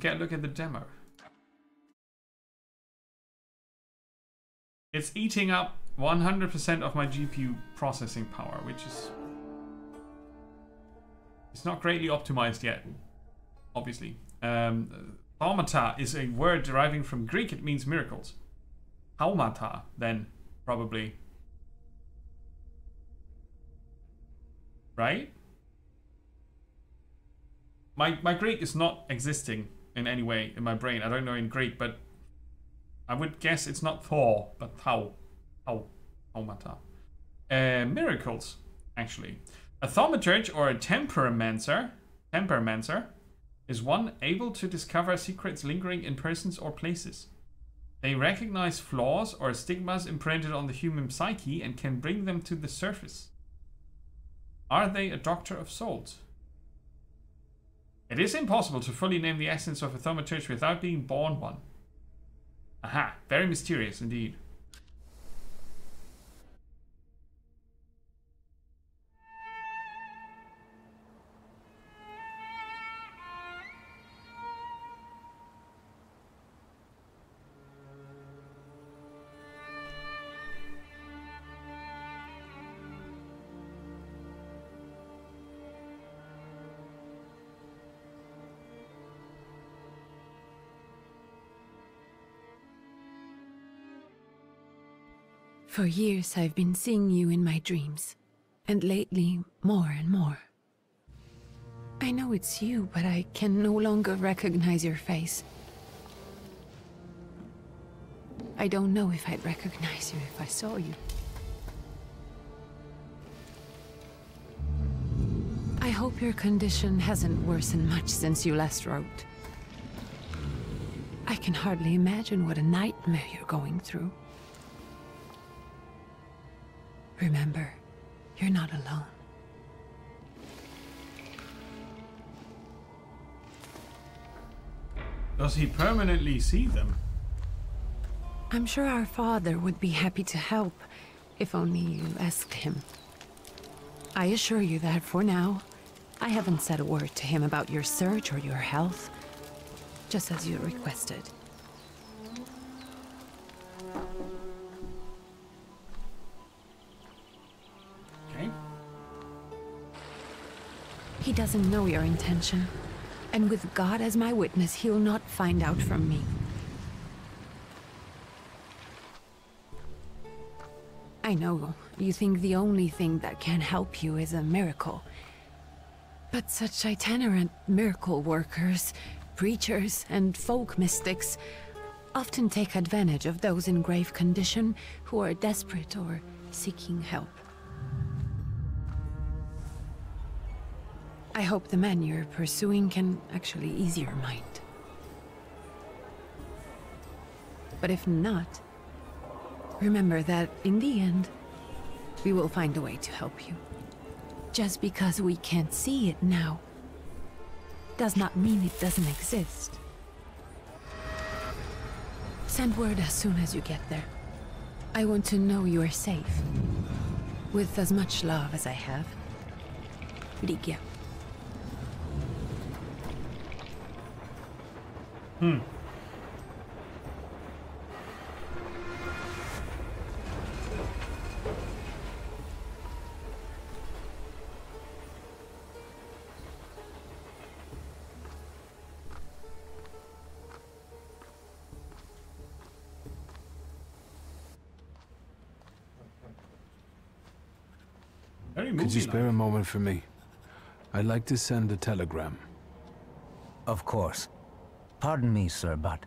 get a look at the demo. It's eating up 100% of my GPU processing power, which is... It's not greatly optimized yet, obviously. Thaumaturge is a word deriving from Greek. It means miracles. Thaumaturge, then, probably. Right? My Greek is not existing in any way in my brain. I don't know in Greek, but I would guess it's not Thor, but Thaumaturge. Miracles, actually. A thaumaturge or a temperamencer is one able to discover secrets lingering in persons or places. They recognize flaws or stigmas imprinted on the human psyche and can bring them to the surface. Are they a doctor of souls? It is impossible to fully name the essence of a thaumaturge without being born one. Aha, very mysterious indeed. For years I've been seeing you in my dreams, and lately more and more. I know it's you, but I can no longer recognize your face. I don't know if I'd recognize you if I saw you. I hope your condition hasn't worsened much since you last wrote. I can hardly imagine what a nightmare you're going through. Remember, you're not alone. Does he permanently see them? I'm sure our father would be happy to help, if only you asked him. I assure you that for now, I haven't said a word to him about your search or your health, just as you requested. He doesn't know your intention, and with God as my witness, he'll not find out from me. I know you think the only thing that can help you is a miracle. But such itinerant miracle workers, preachers, and folk mystics often take advantage of those in grave condition who are desperate or seeking help. I hope the man you're pursuing can actually ease your mind. But if not, remember that in the end, we will find a way to help you. Just because we can't see it now, does not mean it doesn't exist. Send word as soon as you get there. I want to know you are safe. With as much love as I have. Ligia. Could you spare a moment for me? I'd like to send a telegram. Of course. Pardon me, sir, but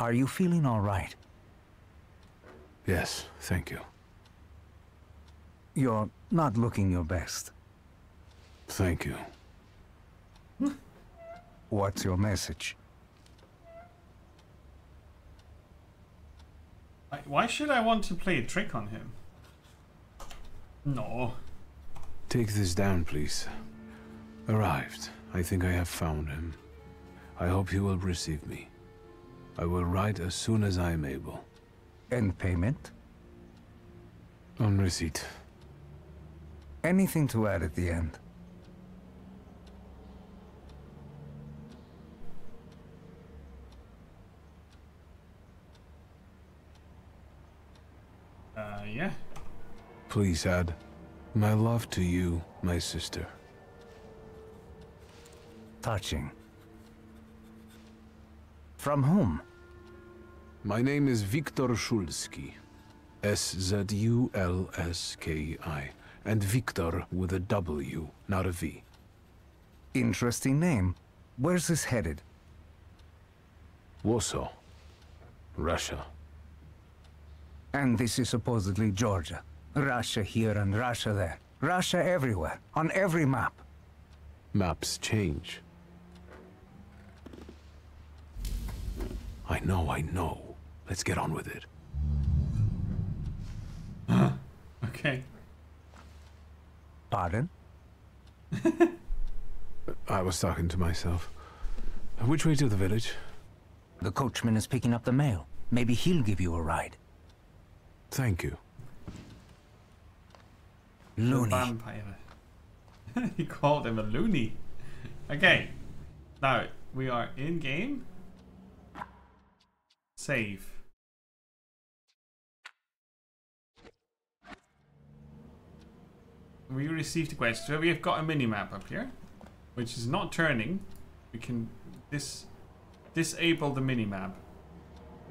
are you feeling all right? Yes, thank you. You're not looking your best. Thank you. What's your message? Why should I want to play a trick on him? No. Take this down, please. Arrived. I think I have found him. I hope you will receive me. I will write as soon as I am able. And payment? On receipt. Anything to add at the end? Yeah. Please add my love to you, my sister. Touching. From whom? My name is Viktor Szulski. Szulski. And Victor with a W, not a V. Interesting name. Where's this headed? Warsaw. Russia. And this is supposedly Georgia. Russia here and Russia there. Russia everywhere, on every map. Maps change. I know. Let's get on with it. Okay. Pardon? I was talking to myself. Which way to the village? The coachman is picking up the mail. Maybe he'll give you a ride. Thank you. Loony. Vampire. He called him a loony. Okay. Now, we are in game. Save. We received a quest. So we have got a mini-map up here, which is not turning. We can disable the mini-map.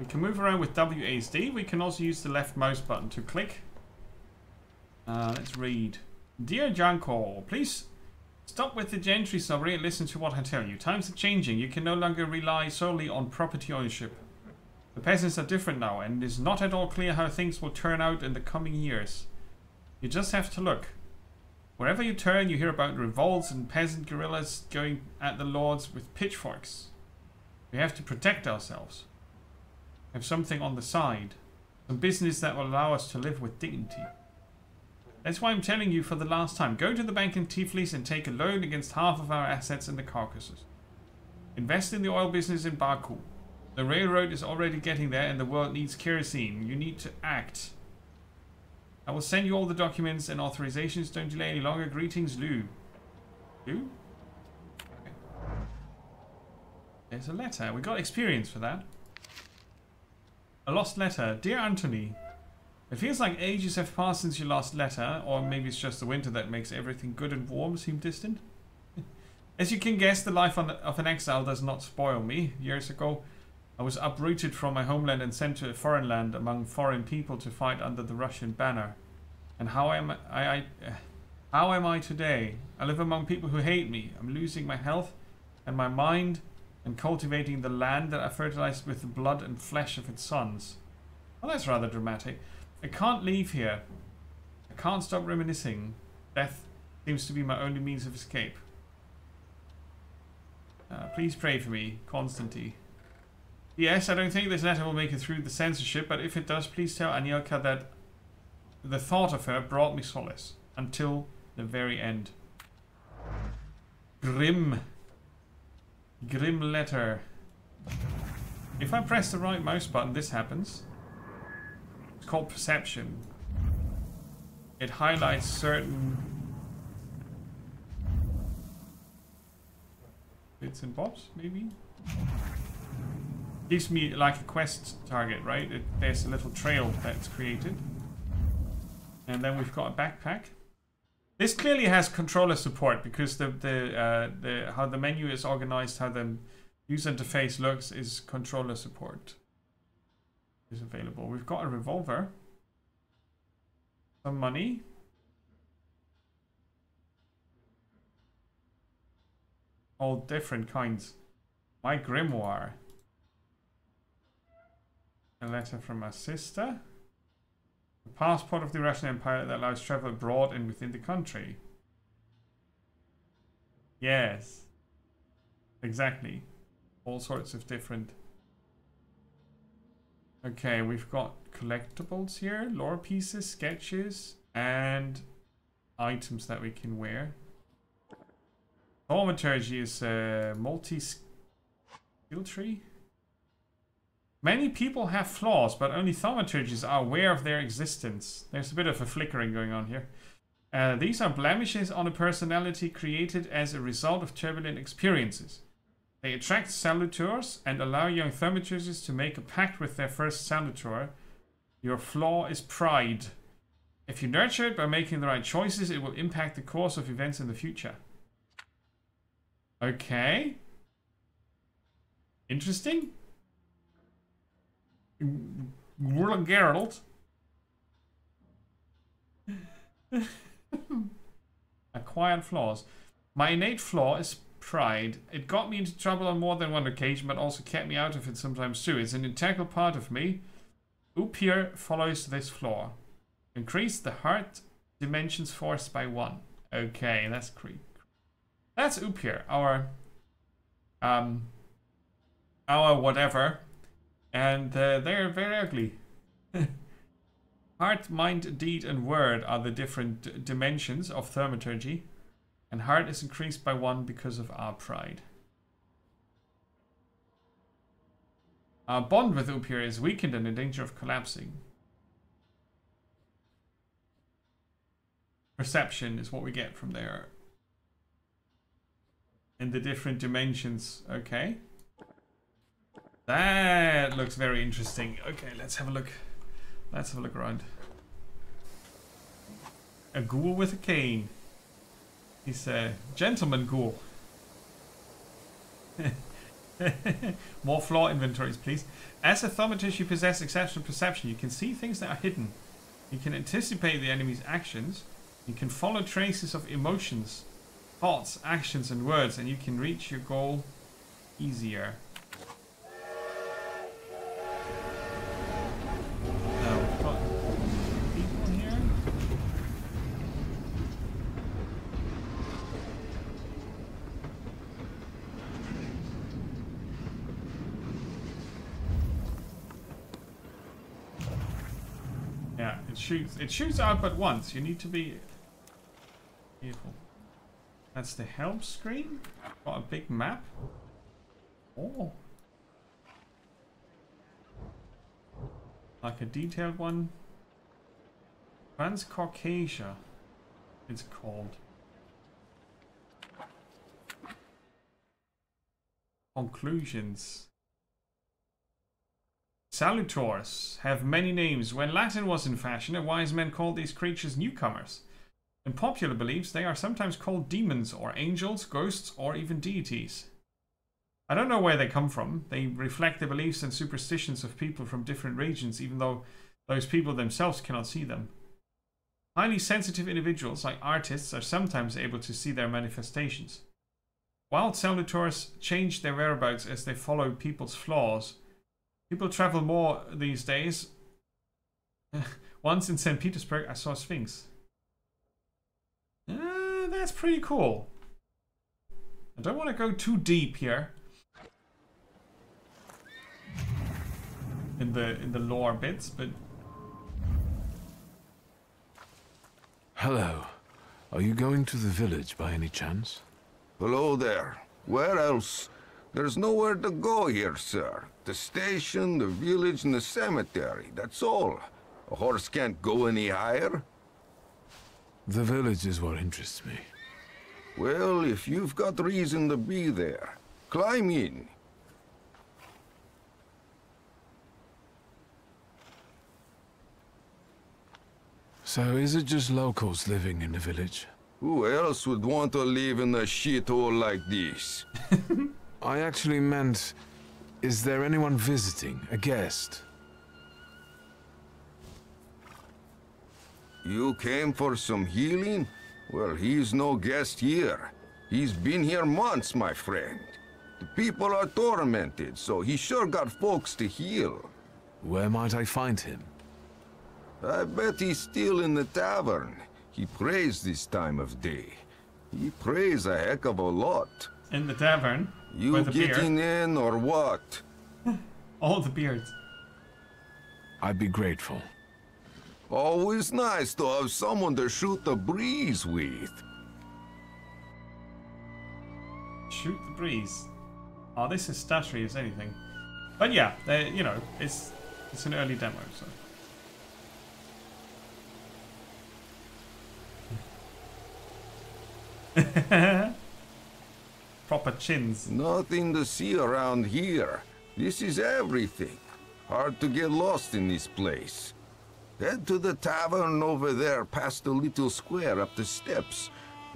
We can move around with WASD. We can also use the left mouse button to click. Let's read. Dear Janko, please stop with the gentry snobbery and listen to what I tell you. Times are changing. You can no longer rely solely on property ownership. The peasants are different now, and it is not at all clear how things will turn out in the coming years. You just have to look. Wherever you turn, you hear about revolts and peasant guerrillas going at the lords with pitchforks. We have to protect ourselves. Have something on the side. Some business that will allow us to live with dignity. That's why I'm telling you for the last time. Go to the bank in Tiflis and take a loan against half of our assets in the Caucasus. Invest in the oil business in Baku. The railroad is already getting there and the world needs kerosene. You need to act. I will send you all the documents and authorizations. Don't delay any longer. Greetings, Lou. Lou? Okay. There's a letter. We got experience for that. A lost letter. Dear Anthony, it feels like ages have passed since your last letter, or maybe it's just the winter that makes everything good and warm seem distant. As you can guess, the life of an exile does not spoil me. Years ago, I was uprooted from my homeland and sent to a foreign land among foreign people to fight under the Russian banner. And how am I today? I live among people who hate me. I'm losing my health and my mind and cultivating the land that I fertilized with the blood and flesh of its sons. Well, that's rather dramatic. I can't leave here. I can't stop reminiscing. Death seems to be my only means of escape. Please pray for me, Konstanty. Yes, I don't think this letter will make it through the censorship, but if it does, please tell Anielka that the thought of her brought me solace until the very end. Grim letter. If I press the right mouse button, this happens. It's called perception. It highlights certain bits and bobs, maybe? Gives me like a quest target, right? There's a little trail that's created. And then we've got a backpack. This clearly has controller support because the how the menu is organized, how the user interface looks is controller support is available. We've got a revolver. Some money. All different kinds. My grimoire. A letter from my sister. The passport of the Russian Empire that allows travel abroad and within the country. Yes. Exactly. All sorts of different. Okay, we've got collectibles here. Lore pieces, sketches, and items that we can wear. Thaumaturge is a multi-skill tree. Many people have flaws, but only thaumaturges are aware of their existence. There's a bit of a flickering going on here. These are blemishes on a personality created as a result of turbulent experiences. They attract salutors and allow young thaumaturges to make a pact with their first salutor Your flaw is pride. If you nurture it by making the right choices, it will impact the course of events in the future. Okay. Interesting. Geralt. Acquired flaws. My innate flaw is pride. It got me into trouble on more than one occasion, but also kept me out of it sometimes too. It's an integral part of me. Upir follows this flaw. Increase the heart dimensions force by 1. Okay, that's creep. That's Upir, our whatever. And they're very ugly. Heart, mind, deed, and word are the different dimensions of Thaumaturge. And heart is increased by 1 because of our pride. Our bond with Upir is weakened and in danger of collapsing. Perception is what we get from there. In the different dimensions. Okay. That looks very interesting. Okay, let's have a look. Let's have a look around. A ghoul with a cane. He's a gentleman ghoul. More flaw inventories, please. As a thaumaturge, you possess exceptional perception. You can see things that are hidden. You can anticipate the enemy's actions. You can follow traces of emotions, thoughts, actions, and words, and you can reach your goal easier. Now, we've got people here. Yeah, it shoots out but once. You need to be careful. That's the help screen. Got a big map. Oh. Like a detailed one. Transcaucasia, it's called. Conclusions. Salutors have many names. When Latin was in fashion, a wise man called these creatures newcomers. In popular beliefs, they are sometimes called demons or angels, ghosts, or even deities. I don't know where they come from. They reflect the beliefs and superstitions of people from different regions, even though those people themselves cannot see them. Highly sensitive individuals, like artists, are sometimes able to see their manifestations. Wild salutors change their whereabouts as they follow people's flaws. People travel more these days. Once in St. Petersburg, I saw a sphinx. That's pretty cool. I don't want to go too deep here in the lore bits, but Hello. Are you going to the village by any chance? Hello there. Where else? There's nowhere to go here, sir. The station, the village, and the cemetery. That's all. A horse can't go any higher. The village is what interests me. Well, if you've got reason to be there, climb in. So is it just locals living in the village? Who else would want to live in a shithole like this? I actually meant, is there anyone visiting, a guest? You came for some healing? Well, he's no guest here. He's been here months, my friend. The people are tormented, so he sure got folks to heal. Where might I find him? I bet he's still in the tavern. He prays this time of day. He prays a heck of a lot. in the tavern. You with a getting beer. in or what? All the beards. I'd be grateful. Always nice to have someone to shoot the breeze with. Shoot the breeze. Oh, this is stuttery as anything. But yeah, you know, it's an early demo, so. Proper chins. Nothing to see around here. This is everything. Hard to get lost in this place. Head to the tavern over there past the little square up the steps.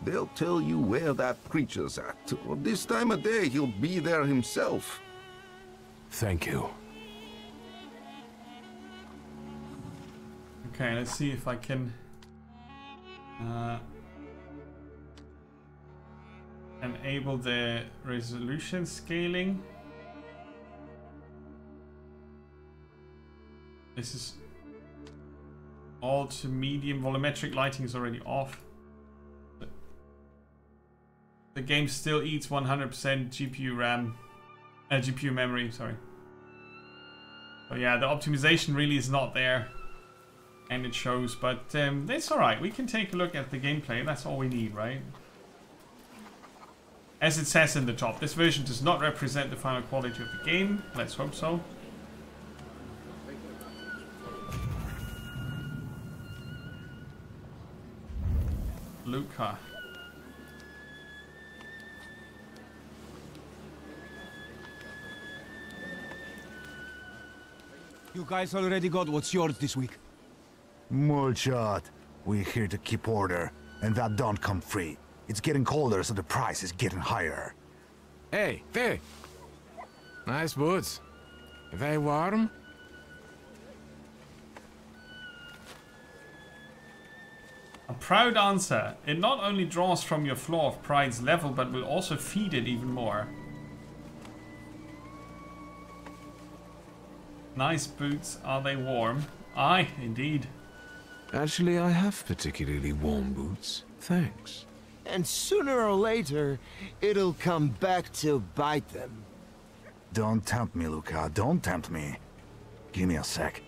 They'll tell you where that creature's at. Well, this time of day, he'll be there himself. Thank you. Okay, let's see if I can enable the resolution scaling. This is all to medium. Volumetric lighting is already off. The game still eats 100% GPU RAM, GPU memory, sorry. So yeah, the optimization really is not there. And it shows, but it's alright. We can take a look at the gameplay. That's all we need, right? As it says in the top, this version does not represent the final quality of the game. Let's hope so. Luca. You guys already got what's yours this week? Mulchot. We're here to keep order, and that don't come free. It's getting colder, so the price is getting higher. Hey, there! Nice boots. They warm? A proud answer. It not only draws from your Floor of Pride's level, but will also feed it even more. Nice boots. Are they warm? Aye, indeed. Actually, I have particularly warm boots. Thanks. And sooner or later, it'll come back to bite them. Don't tempt me, Luca. Don't tempt me. Give me a sec.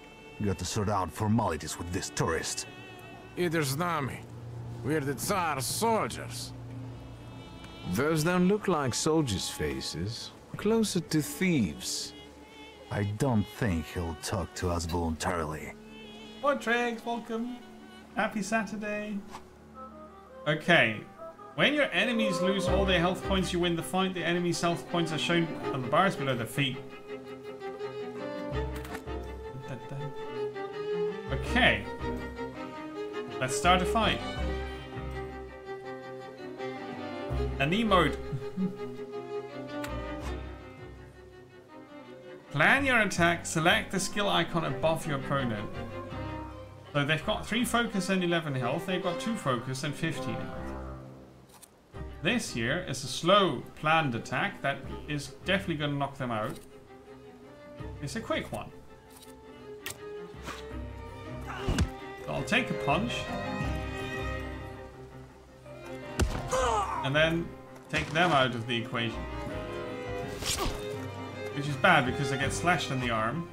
Got to sort out formalities with this tourist. Either Znami. We're the Tsar's soldiers. Those don't look like soldiers' faces. Closer to thieves. I don't think he'll talk to us voluntarily. Hi Tregs, welcome. Happy Saturday. Okay. When your enemies lose all their health points, you win the fight. The enemy's health points are shown on the bars below their feet. Okay. Let's start a fight. An emote. Plan your attack. Select the skill icon above your opponent. So they've got 3 focus and 11 health. They've got 2 focus and 15 health. This here is a slow, planned attack that is definitely going to knock them out. It's a quick one. So I'll take a punch. And then take them out of the equation. Which is bad because they get slashed in the arm.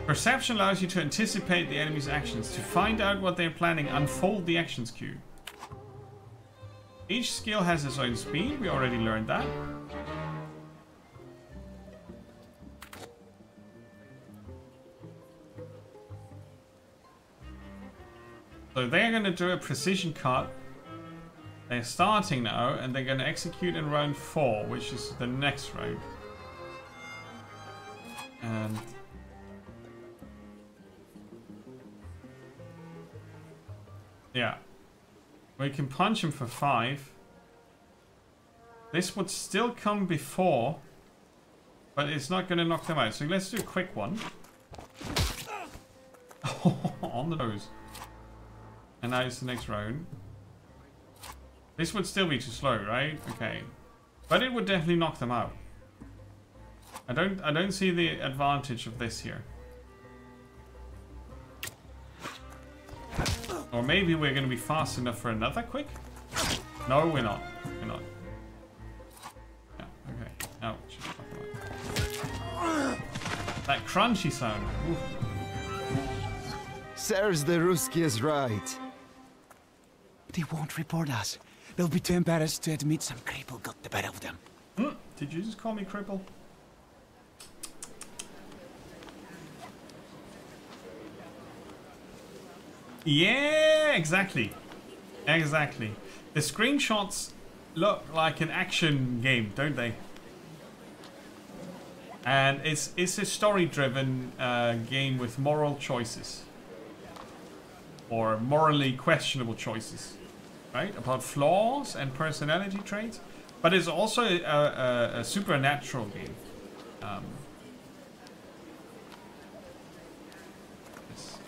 Perception allows you to anticipate the enemy's actions. To find out what they're planning, unfold the actions queue. Each skill has its own speed. We already learned that. So they're going to do a precision cut. They're starting now, and they're going to execute in round 4, which is the next round. And yeah, we can punch him for 5. This would still come before, but it's not going to knock them out. So let's do a quick one. On the nose. And now it's the next round. This would still be too slow, right? Okay. But it would definitely knock them out. I don't see the advantage of this here. Or maybe we're going to be fast enough for another quick? No, we're not. We're not. Yeah, okay. Now, just fuck away. That crunchy sound. Oof. Sirs, the Ruski is right. They won't report us. They'll be too embarrassed to admit some cripple got the better of them. Did you just call me cripple? Yeah, exactly. Exactly. The screenshots look like an action game, don't they? And it's a story-driven game with moral choices. Or morally questionable choices. Right? About flaws and personality traits. But it's also a supernatural game. Yes.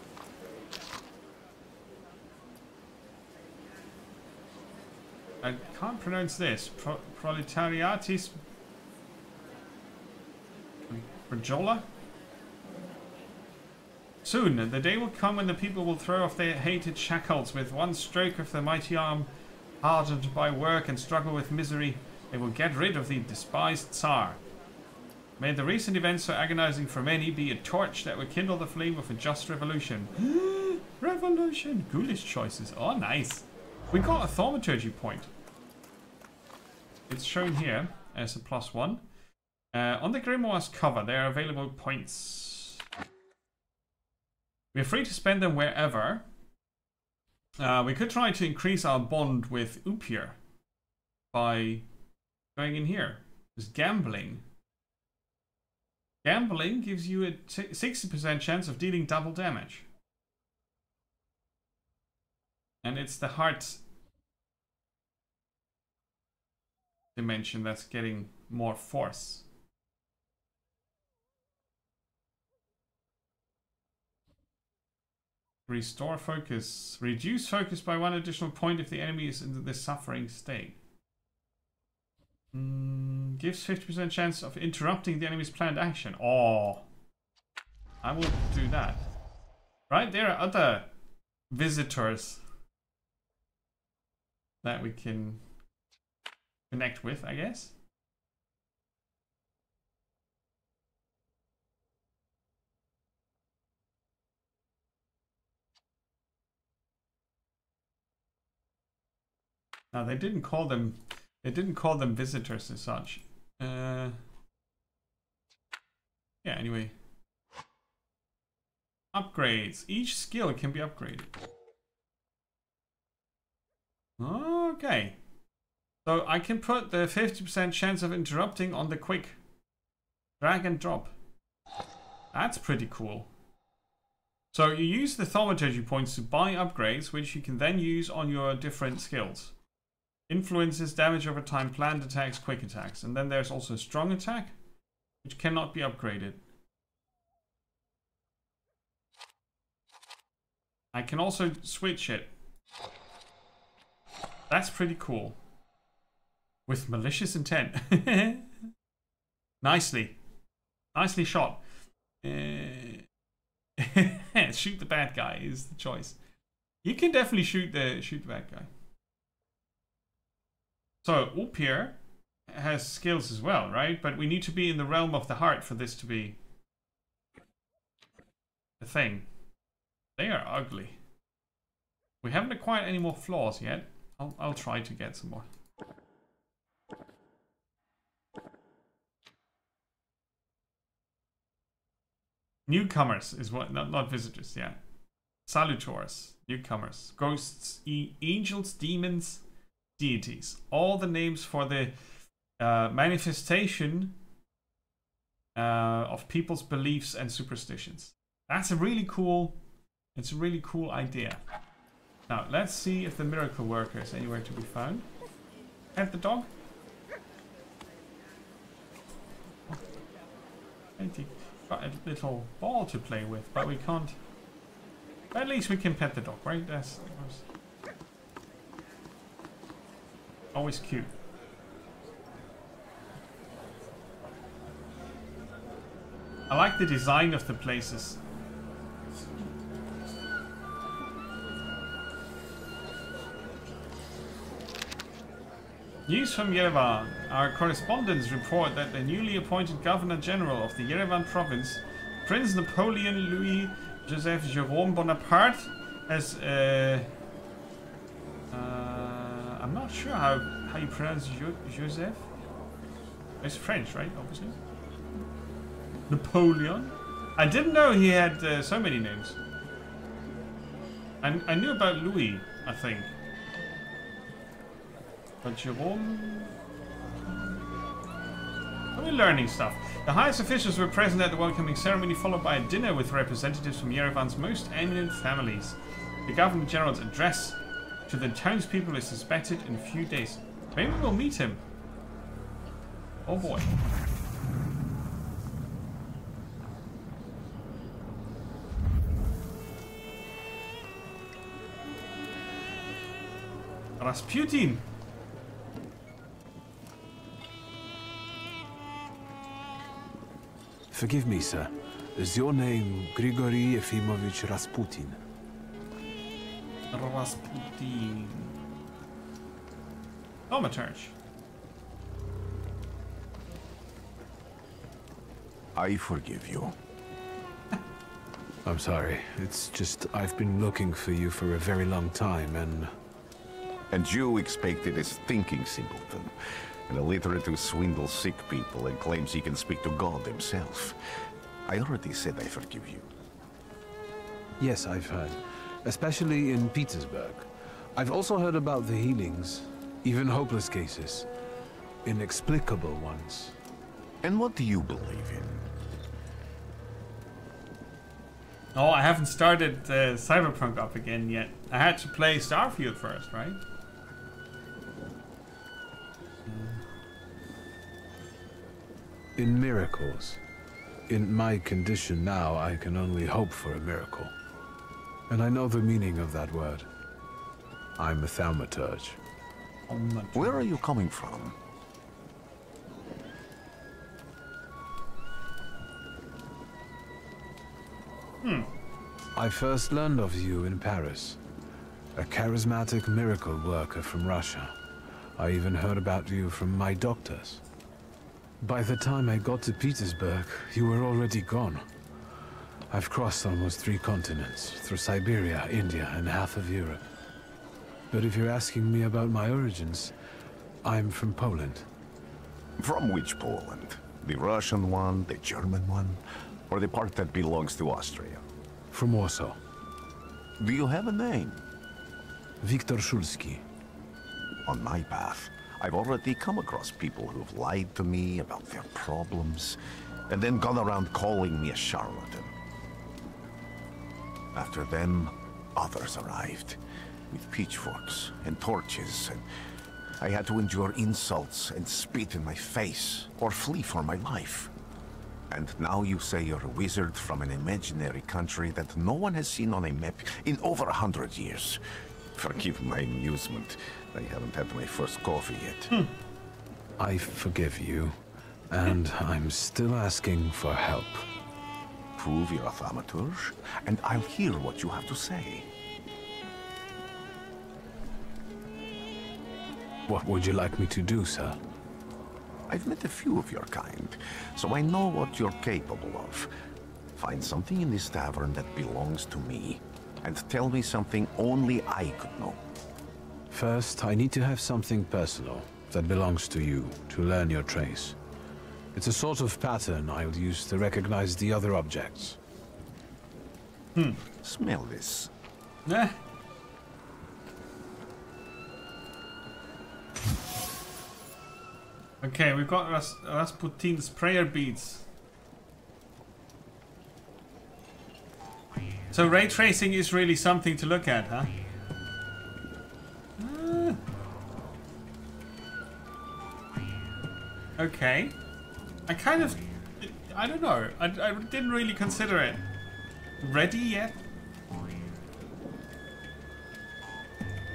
I can't pronounce this. Proletariatis Rajola? Soon, the day will come when the people will throw off their hated shackles with one stroke of the mighty arm, hardened by work and struggle with misery. They will get rid of the despised Tsar. May the recent events so agonizing for many be a torch that will kindle the flame of a just revolution. Revolution! Ghoulish choices. Oh, nice. We got a Thaumaturge point. It's shown here as a +1. On the Grimoire's cover, there are available points. We're free to spend them wherever. We could try to increase our bond with Upir by going in here. There's gambling. Gambling gives you a 60% chance of dealing double damage. And it's the heart dimension that's getting more force. Restore focus. Reduce focus by 1 additional point if the enemy is in the suffering state. Gives 50% chance of interrupting the enemy's planned action. Oh, I will do that. Right, there are other visitors that we can connect with, I guess. Now they didn't call them visitors as such. Yeah, anyway. Upgrades. Each skill can be upgraded. Okay. So I can put the 50% chance of interrupting on the quick. Drag and drop. That's pretty cool. So you use the Thaumaturge points to buy upgrades, which you can then use on your different skills. Influences, damage over time, planned attacks, quick attacks. And then there's also strong attack, which cannot be upgraded. I can also switch it. That's pretty cool. With malicious intent. Nicely. Nicely shot. Shoot the bad guy is the choice. You can definitely shoot the bad guy. So Upir has skills as well, right? But we need to be in the realm of the heart for this to be a thing. They are ugly. We haven't acquired any more flaws yet. I'll try to get some more. Newcomers is what, not visitors, yeah. Salutors, newcomers, ghosts, angels, demons, deities. All the names for the manifestation of people's beliefs and superstitions. That's a really cool, it's a really cool idea. Now, let's see if the miracle worker is anywhere to be found. Pet the dog. Got a little ball to play with, but we can't. At least we can pet the dog, right? That's always cute. I like the design of the places. News from Yerevan. Our correspondents report that the newly appointed Governor General of the Yerevan province, Prince Napoleon Louis Joseph Jérôme Bonaparte, has I'm not sure how you pronounce Joseph. It's French, right? Obviously. Napoleon. I didn't know he had so many names. I knew about Louis, I think. But Jerome... So we're learning stuff. The highest officials were present at the welcoming ceremony, followed by a dinner with representatives from Yerevan's most eminent families. The Governor General's address to the townspeople is expected in a few days. Maybe we'll meet him. Oh boy. Rasputin! Forgive me, sir. Is your name Grigory Efimovich Rasputin? Rasputin. Thaumaturge. I forgive you. I'm sorry. It's just I've been looking for you for a very long time, and... And you expected a thinking simpleton, an illiterate who swindles sick people and claims he can speak to God himself. I already said I forgive you. Yes, I've heard. Especially in Petersburg. I've also heard about the healings, even hopeless cases. Inexplicable ones. And what do you believe in? Oh, I haven't started Cyberpunk up again yet. I had to play Starfield first, right? In miracles. In my condition now, I can only hope for a miracle. And I know the meaning of that word. I'm a Thaumaturge. Where are you coming from? I first learned of you in Paris. A charismatic miracle worker from Russia. I even heard about you from my doctors. By the time I got to Petersburg, you were already gone. I've crossed almost 3 continents, through Siberia, India, and half of Europe. But if you're asking me about my origins, I'm from Poland. From which Poland? The Russian one, the German one, or the part that belongs to Austria? From Warsaw. Do you have a name? Viktor Szulski. On my path, I've already come across people who've lied to me about their problems, and then gone around calling me a charlatan. After them, others arrived, with pitchforks and torches, and I had to endure insults and spit in my face, or flee for my life. And now you say you're a wizard from an imaginary country that no one has seen on a map in over 100 years. Forgive my amusement. I haven't had my first coffee yet. I forgive you, and I'm still asking for help. Prove you're a Thaumaturge, and I'll hear what you have to say. What would you like me to do, sir? I've met a few of your kind, so I know what you're capable of. Find something in this tavern that belongs to me, and tell me something only I could know. First, I need to have something personal that belongs to you to learn your trace. It's a sort of pattern I'll use to recognize the other objects. Smell this. Nah. Okay, we've got Rasputin's prayer beads. So ray tracing is really something to look at, huh? Okay. I don't know. I didn't really consider it ready yet.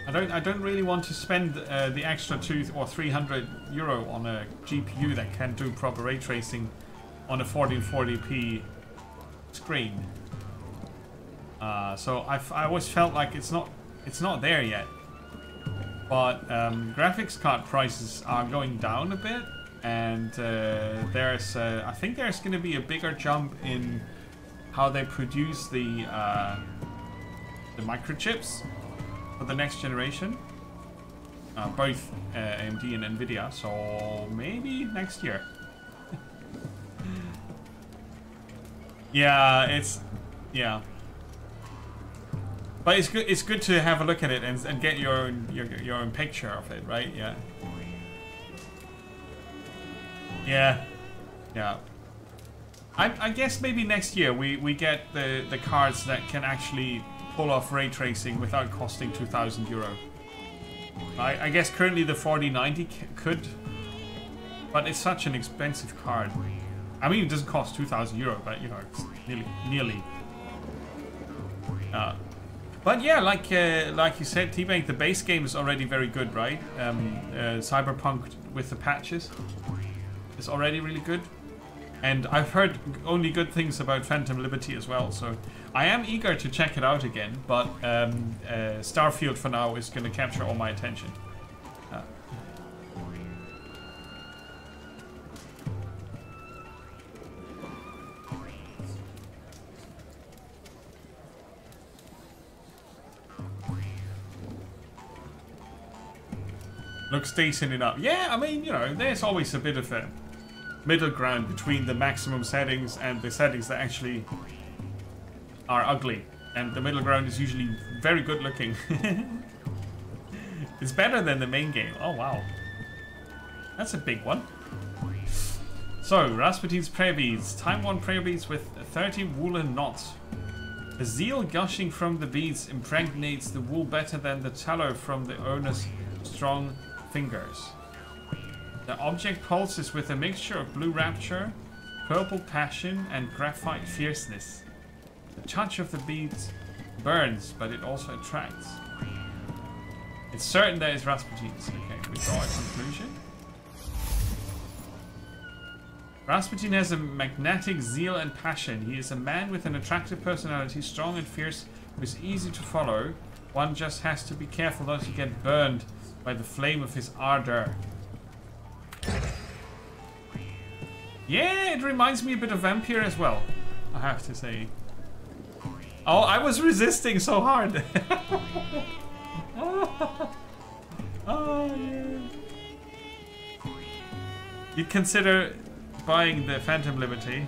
I don't really want to spend the extra 200 or 300 euro on a GPU that can do proper ray tracing on a 1440p screen. So I always felt like it's not there yet. But graphics card prices are going down a bit, and I think there's going to be a bigger jump in how they produce the microchips for the next generation, both AMD and Nvidia. So maybe next year. Yeah. But it's good. It's good to have a look at it and get your own picture of it, right? Yeah. Yeah. Yeah. I guess maybe next year we get the cards that can actually pull off ray tracing without costing €2,000. I guess currently the 4090 could, but it's such an expensive card. I mean, it doesn't cost €2,000, but you know, it's nearly. But yeah, like you said, T-Bank, the base game is already very good, right? Cyberpunk with the patches is already really good. And I've heard only good things about Phantom Liberty as well, so I am eager to check it out again, but Starfield for now is going to capture all my attention. Looks decent enough. Yeah, I mean, you know, there's always a bit of a middle ground between the maximum settings and the settings that actually are ugly. And the middle ground is usually very good looking. It's better than the main game. Oh, wow. That's a big one. So, Rasputine's prayer beads. Time 1 prayer beads with 30 woolen knots. The zeal gushing from the beads impregnates the wool better than the tallow from the owner's strong fingers. The object pulses with a mixture of blue rapture, purple passion, and graphite fierceness. The touch of the beads burns, but it also attracts. It's certain that it's Rasputine's. Okay, we draw a conclusion. Rasputin has a magnetic zeal and passion. He is a man with an attractive personality, strong and fierce, who is easy to follow. One just has to be careful not to get burned by the flame of his ardor. Yeah, it reminds me a bit of Vampire as well, I have to say. Oh, I was resisting so hard. Oh, yeah. You'd consider buying the Phantom Liberty.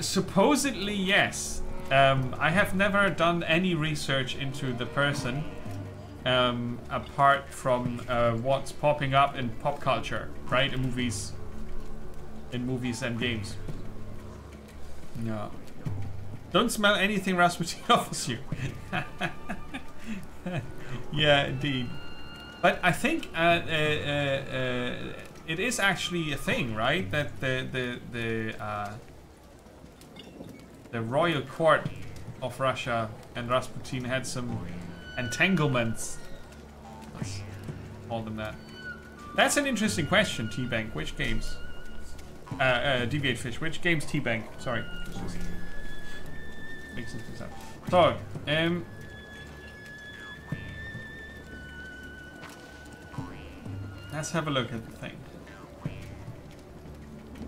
Supposedly, yes. I have never done any research into the person. Apart from what's popping up in pop culture, right? In movies and games. Yeah. Don't smell anything Rasputin offers you. Yeah, indeed. But I think it is actually a thing, right? That the royal court of Russia and Rasputin had some entanglements. Let's call them that. That's an interesting question, T-Bank. Which games? Deviate Fish. Which games T-Bank? Sorry. Just mixing things up. So, let's have a look at the thing.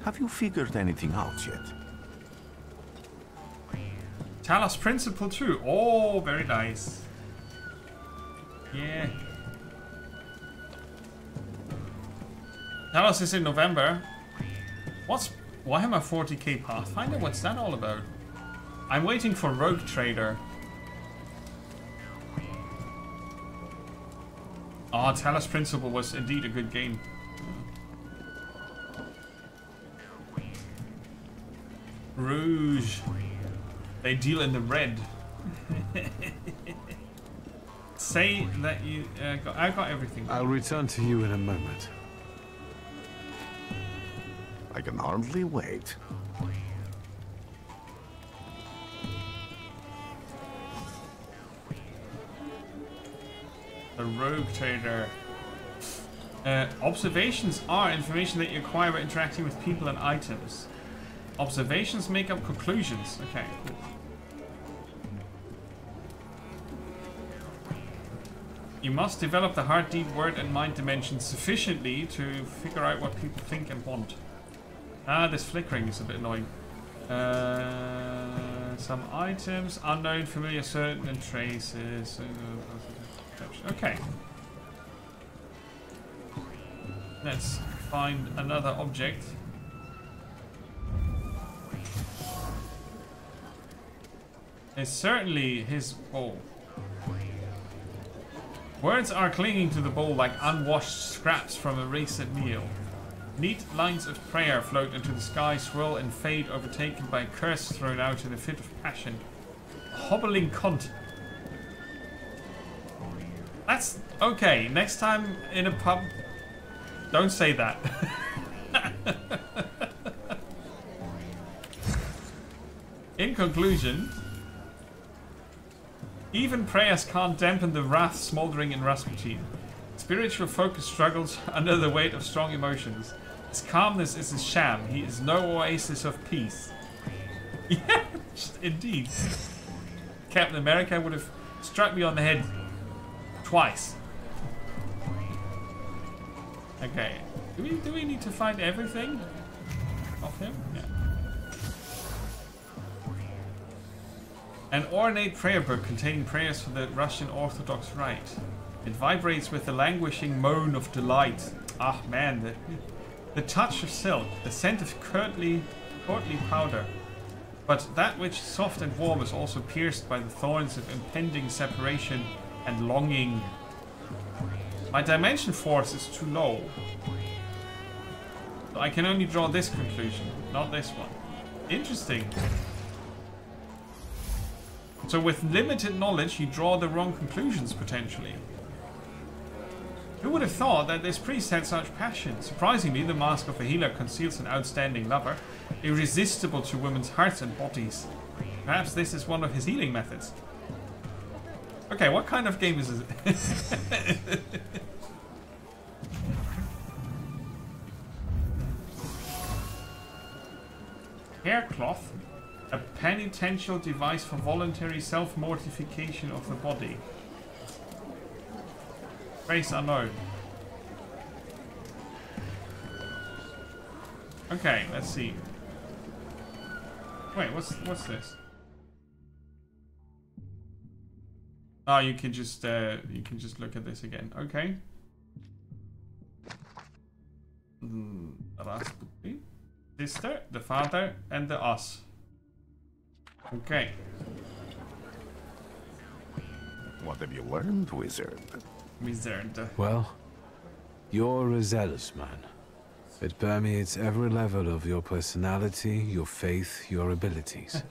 Have you figured anything out yet? Talos Principle 2. Oh, very nice. Yeah. Talos is in November. What's Warhammer 40k Pathfinder? What's that all about? I'm waiting for Rogue Trader. Oh, Talos Principle was indeed a good game. Rouge. They deal in the red. Say that you... I got everything. I'll return to you in a moment. I can hardly wait. The Rogue Trader. Observations are information that you acquire by interacting with people and items. Observations make up conclusions. Okay, cool. You must develop the heart, deed, word, and mind dimensions sufficiently to figure out what people think and want. Ah, this flickering is a bit annoying. Some items, unknown, familiar, certain, and traces. Okay. Let's find another object. It's certainly his... Oh. Words are clinging to the bowl like unwashed scraps from a recent meal. Neat lines of prayer float into the sky, swirl and fade, overtaken by a curse thrown out in a fit of passion. A hobbling cunt. That's okay. Next time in a pub, don't say that. In conclusion, even prayers can't dampen the wrath smoldering in Rasputin. Spiritual focus struggles under the weight of strong emotions. His calmness is a sham. He is no oasis of peace. Yeah, indeed. Captain America would have struck me on the head twice. Okay. Do we need to find everything of him? Yeah. An ornate prayer book containing prayers for the Russian Orthodox Rite. It vibrates with the languishing moan of delight. Ah, man, the touch of silk, the scent of courtly powder. But that which is soft and warm is also pierced by the thorns of impending separation and longing. My dimension force is too low. So I can only draw this conclusion, not this one. Interesting. So with limited knowledge, you draw the wrong conclusions, potentially. Who would have thought that this priest had such passion? Surprisingly, the mask of a healer conceals an outstanding lover, irresistible to women's hearts and bodies. Perhaps this is one of his healing methods. Okay, what kind of game is it? Hair cloth. A penitential device for voluntary self-mortification of the body. Race unknown. Okay, let's see. Wait, what's this? Oh, you can just look at this again. Okay. Rasputin, sister, the father, and the us. Okay. What have you learned, wizard? Wizard. Well, you're a zealous man. It permeates every level of your personality, your faith, your abilities.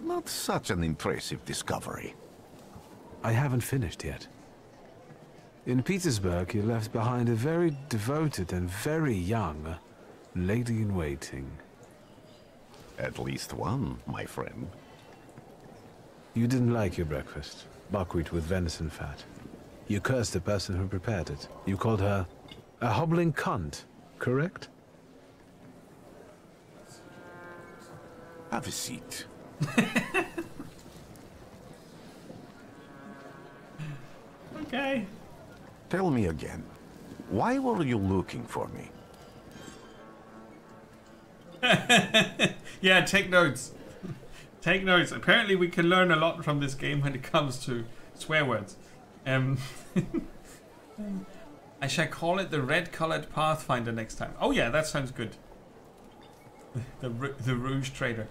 Not such an impressive discovery. I haven't finished yet. In Petersburg, you left behind a very devoted and very young lady-in-waiting. At least one, my friend. You didn't like your breakfast. Buckwheat with venison fat. You cursed the person who prepared it. You called her a hobbling cunt, correct? Have a seat. Okay. Tell me again, why were you looking for me? Yeah, take notes. Take notes. Apparently we can learn a lot from this game when it comes to swear words. I shall call it the red-colored Pathfinder next time. Oh yeah, that sounds good. The Rouge Trader.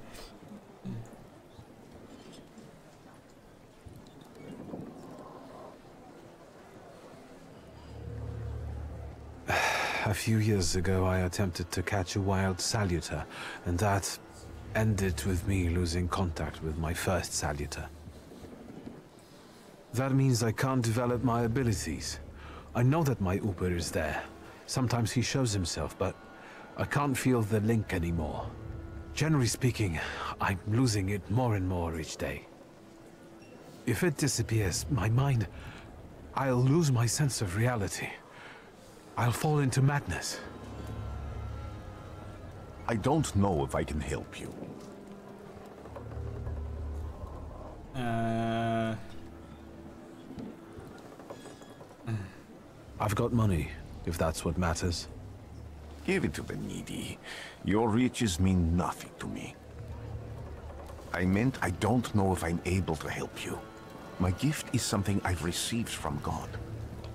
A few years ago, I attempted to catch a wild saluter, and that ended with me losing contact with my first saluter. That means I can't develop my abilities. I know that my Uber is there. Sometimes he shows himself, but I can't feel the link anymore. Generally speaking, I'm losing it more and more each day. If it disappears, my mind, I'll lose my sense of reality. I'll fall into madness. I don't know if I can help you. I've got money, if that's what matters. Give it to the needy. Your riches mean nothing to me. I meant I don't know if I'm able to help you. My gift is something I've received from God.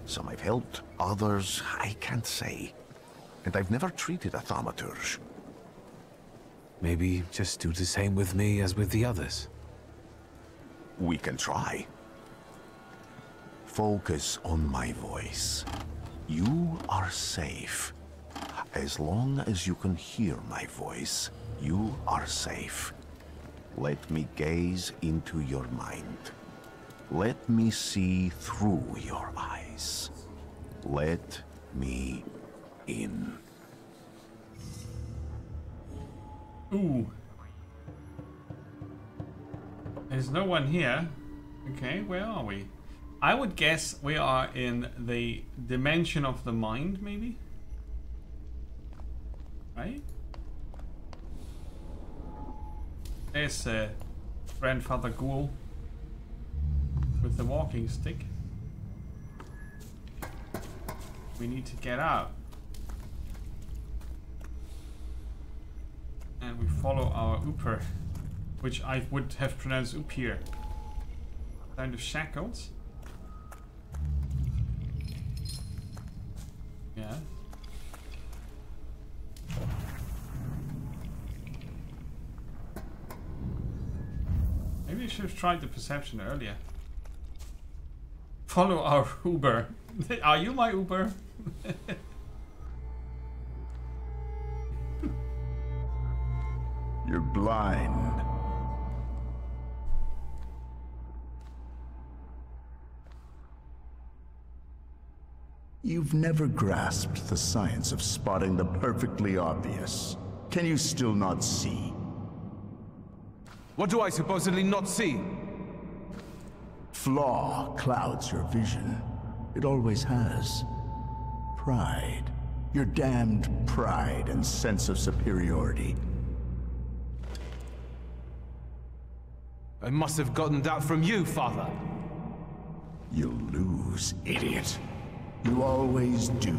Some I've helped, others I can't say. And I've never treated a Thaumaturge. Maybe just do the same with me as with the others. We can try. Focus on my voice. You are safe. As long as you can hear my voice, you are safe. Let me gaze into your mind. Let me see through your eyes. Let me in. Ooh. There's no one here. Okay, where are we? I would guess we are in the dimension of the mind, maybe? Right? There's Grandfather Ghoul with the walking stick. We need to get out. And we follow our Ooper, which I would have pronounced Oopir. Down the shackles. Yeah. Maybe I should have tried the perception earlier. Follow our Uber. Are you my Uber? You're blind. You've never grasped the science of spotting the perfectly obvious. Can you still not see? What do I supposedly not see? Flaw clouds your vision. It always has. Pride. Your damned pride and sense of superiority. I must have gotten that from you, Father. You'll lose, idiot. You always do.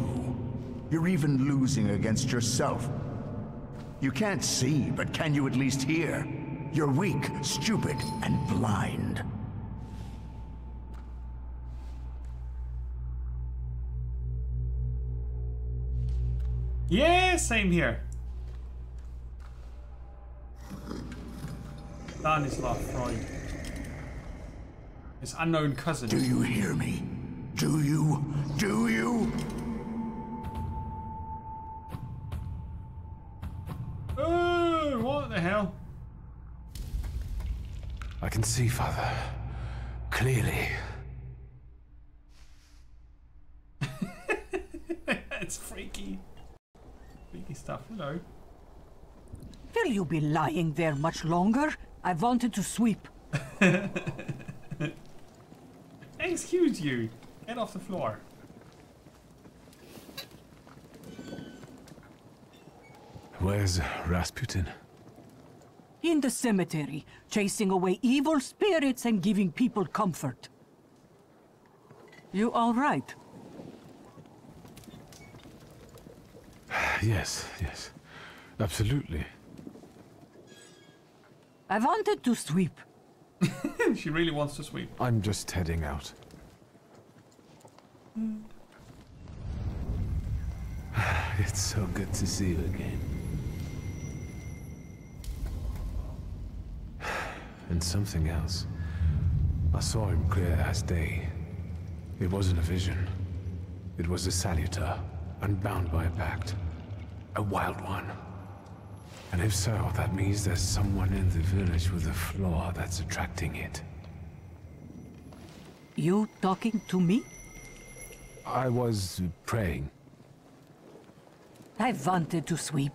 You're even losing against yourself. You can't see, but can you at least hear? You're weak, stupid, and blind. Yeah, same here. Stanislav Freud. His unknown cousin. Do you hear me? Do you? Do you? Oh, what the hell? I can see, Father. Clearly. It's freaky. Freaky stuff, hello. Will you be lying there much longer? I wanted to sweep. Excuse you. Get off the floor. Where's Rasputin? In the cemetery, chasing away evil spirits and giving people comfort. You all right? Yes, yes. Absolutely. I wanted to sweep. She really wants to sweep. I'm just heading out. It's so good to see you again. And something else. I saw him clear as day. It wasn't a vision. It was a salutar, unbound by a pact. A wild one. And if so, that means there's someone in the village with a flaw that's attracting it. You talking to me? I was praying. I wanted to sweep.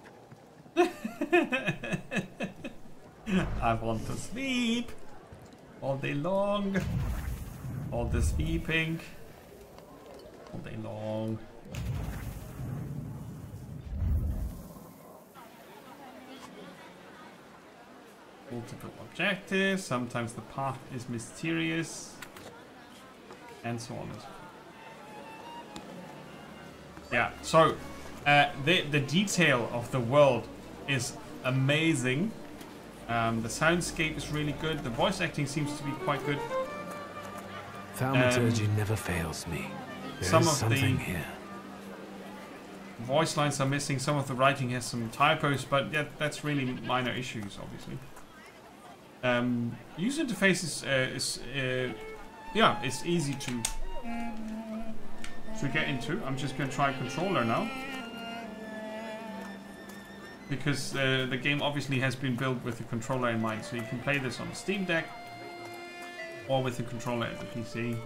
I want to sleep. All day long. All the sweeping. All day long. Multiple objectives. Sometimes the path is mysterious. And so on and so forth. Yeah, so the detail of the world is amazing. The soundscape is really good. The voice acting seems to be quite good. Thaumaturge never fails me. Some There's of something the here. voice lines are missing. Some of the writing has some typos, but yeah, that's really minor issues, obviously. User interface is yeah, it's easy to to get into. I'm just going to try controller now. Because the game obviously has been built with the controller in mind. So you can play this on the Steam Deck or with the controller at the PC.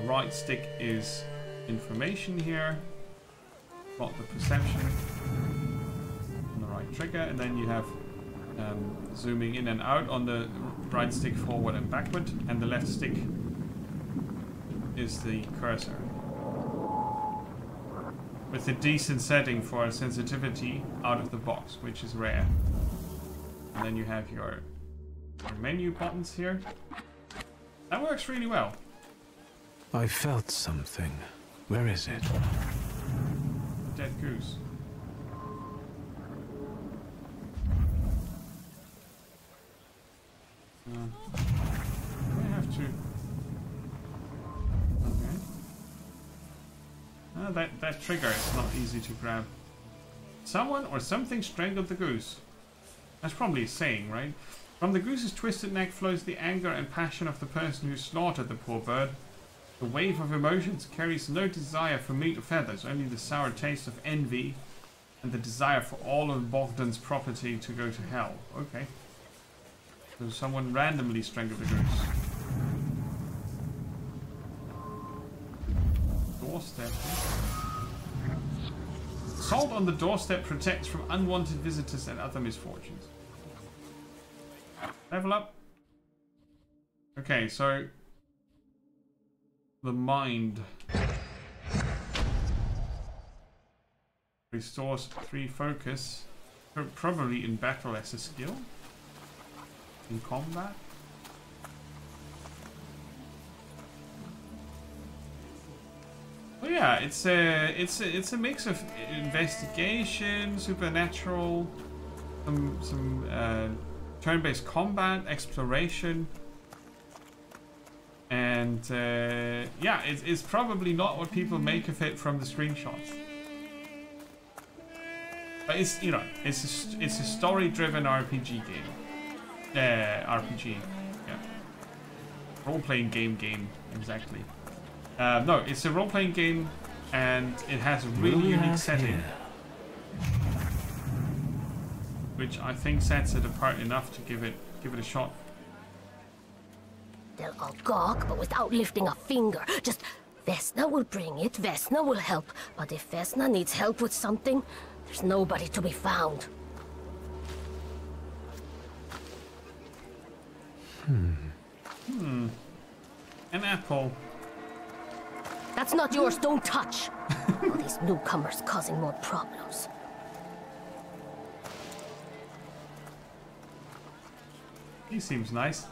Right stick is information here. Got the perception on the right trigger. And then you have zooming in and out on the right stick, forward and backward. And the left stick is the cursor. With a decent setting for sensitivity out of the box, which is rare. And then you have your menu buttons here. That works really well. I felt something. Where is it? Dead goose. I have to... Okay. That trigger is not easy to grab. Someone or something strangled the goose. That's probably a saying, right? From the goose's twisted neck flows the anger and passion of the person who slaughtered the poor bird. The wave of emotions carries no desire for meat or feathers, only the sour taste of envy and the desire for all of Bogdan's property to go to hell. Okay. So someone randomly strangled the goose. Doorstep. Salt on the doorstep protects from unwanted visitors and other misfortunes. Level up. Okay, so the mind restores 3 focus, probably in battle as a skill. In combat. Well, yeah, it's a mix of investigation, supernatural, some turn-based combat, exploration, and yeah, it's probably not what people make of it from the screenshots. But it's, you know, it's a story-driven RPG game. RPG, yeah. Role-playing game, exactly. No, it's a role-playing game, and it has a really unique setting, which I think sets it apart enough to give it a shot. They'll all gawk, but without lifting a finger. Just, Vesna will bring it, Vesna will help. But if Vesna needs help with something, there's nobody to be found. An apple. That's not yours, don't touch. All these newcomers causing more problems. He seems nice.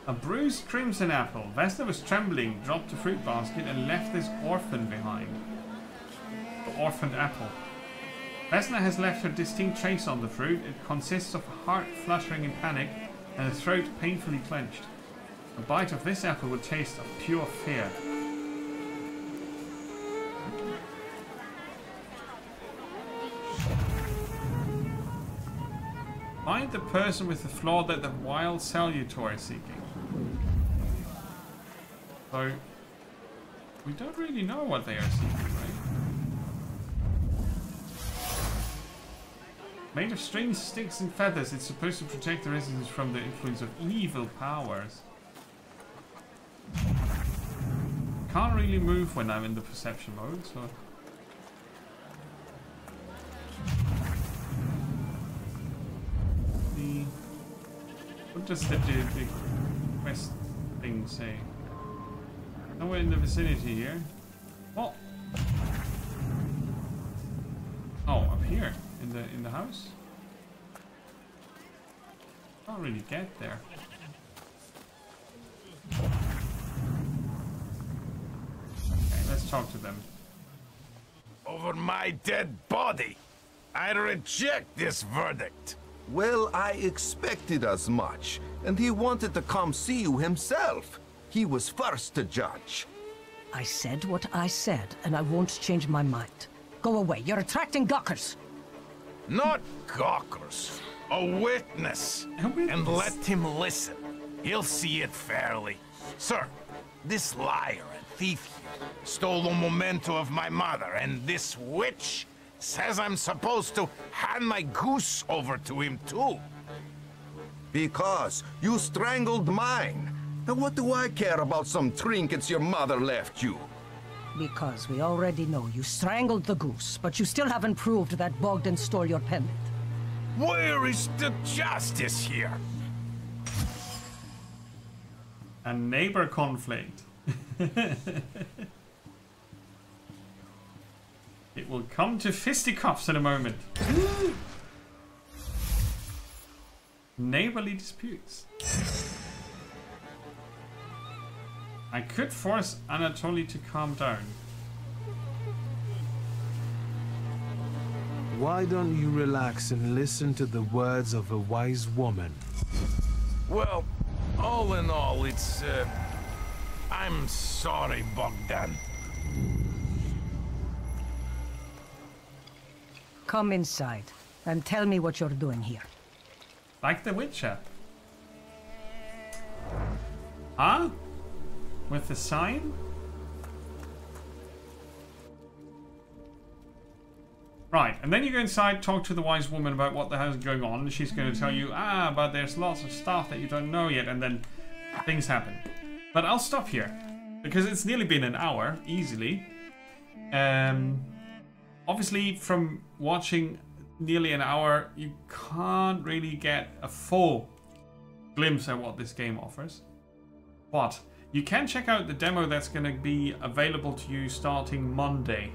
A bruised crimson apple. Vesna was trembling, dropped the fruit basket, and left this orphan behind. The orphaned apple. Vesna has left her distinct trace on the fruit. It consists of a heart fluttering in panic and a throat painfully clenched. A bite of this apple would taste of pure fear. Find the person with the flaw that the wild Salutor is seeking. So, we don't really know what they are seeking, right? Made of strange sticks and feathers, it's supposed to protect the residents from the influence of evil powers. Can't really move when I'm in the perception mode, so... What does the quest thing say? Nowhere in the vicinity here. Oh! Oh, up here in the house. Can't really get there. Okay, let's talk to them. Over my dead body! I reject this verdict! Well, I expected as much, and he wanted to come see you himself. He was first to judge. I said what I said, and I won't change my mind. Go away, you're attracting gawkers. Not gawkers. A witness. And let him listen. He'll see it fairly. Sir, this liar and thief here stole the memento of my mother, and this witch says I'm supposed to hand my goose over to him too. Because you strangled mine. Now what do I care about some trinkets your mother left you? Because we already know you strangled the goose, but you still haven't proved that Bogdan stole your pendant. Where is the justice here? A neighbor conflict. It will come to fisticuffs in a moment. Neighborly disputes. I could force Anatoly to calm down. Why don't you relax and listen to the words of a wise woman? Well, all in all, it's, I'm sorry, Bogdan. Come inside and tell me what you're doing here. Like The Witcher. Huh? With the sign? Right, and then you go inside, talk to the wise woman about what the hell is going on, and she's going to tell you, but there's lots of stuff that you don't know yet, and then things happen. But I'll stop here, because it's nearly been an hour, easily. Obviously, from watching nearly an hour, you can't really get a full glimpse at what this game offers. But you can check out the demo that's going to be available to you starting Monday.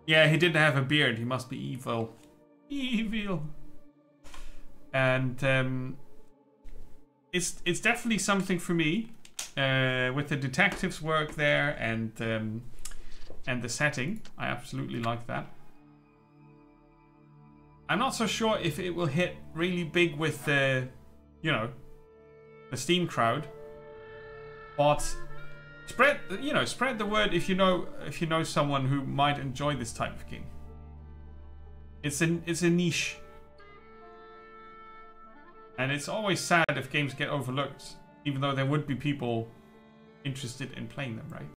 Yeah, he didn't have a beard. He must be evil. Evil. And it's definitely something for me, with the detectives work there and the setting. I absolutely like that. I'm not so sure if it will hit really big with the, you know, the Steam crowd, but spread the word if you know someone who might enjoy this type of game. It's a niche, and it's always sad if games get overlooked, even though there would be people interested in playing them, right?